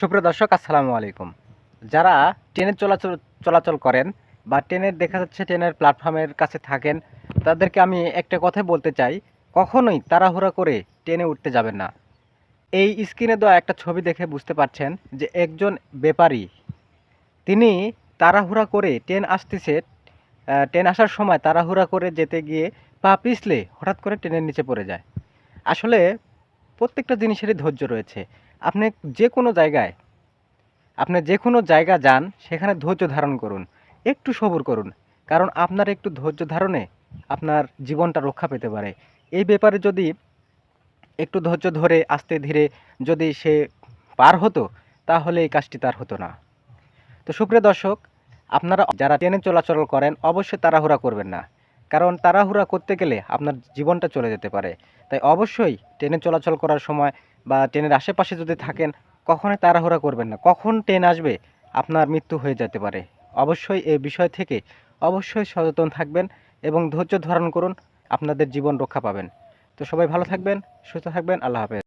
সুপ্রিয় দর্শক, আসসালামু আলাইকুম। যারা ট্রেনে চলাচল করেন বা ট্রেনের দেখা যাচ্ছে ট্রেনের প্ল্যাটফর্মের কাছে থাকেন, তাদেরকে আমি একটা কথাই বলতে চাই, কখনোই তাড়াহুড়া করে ট্রেনে উঠতে যাবেন না। এই স্ক্রিনে দেওয়া একটা ছবি দেখে বুঝতে পারছেন যে একজন ব্যাপারী, তিনি তাড়াহুড়া করে ট্রেন আসতেছে, ট্রেন আসার সময় তাড়াহুড়া করে যেতে গিয়ে পা পিছলে হঠাৎ করে ট্রেনের নিচে পড়ে যায়। আসলে প্রত্যেকটা জিনিসেরই ধৈর্য রয়েছে। আপনি যে কোনো জায়গায় আপনি যেকোনো জায়গা যান, সেখানে ধৈর্য ধারণ করুন। একটু সবুর করুন। কারণ আপনার একটু ধৈর্য ধারণে আপনার জীবনটা রক্ষা পেতে পারে। এই ব্যাপারে যদি একটু ধৈর্য ধরে আস্তে ধীরে যদি সে পার হতো, তাহলে এই কাজটি তার হতো না। তো সুপ্রিয় দর্শক, আপনারা যারা ট্রেনে চলাচল করেন অবশ্যই তাড়াহুড়া করবেন না। কারণ তাড়াহুড়া করতে গেলে আপনার জীবনটা চলে যেতে পারে। তাই অবশ্যই ট্রেনে চলাচল করার সময় বা ট্রেনের আশেপাশে যদি থাকেন, কখনোই তাড়াহুড়া করবেন না। কখন ট্রেন আসবে আপনার মৃত্যু হয়ে যেতে পারে। অবশ্যই এই বিষয় থেকে অবশ্যই সচেতন থাকবেন এবং ধৈর্য ধারণ করুন, আপনাদের জীবন রক্ষা পাবেন। তো সবাই ভালো থাকবেন, সুস্থ থাকবেন। আল্লাহ হাফেজ।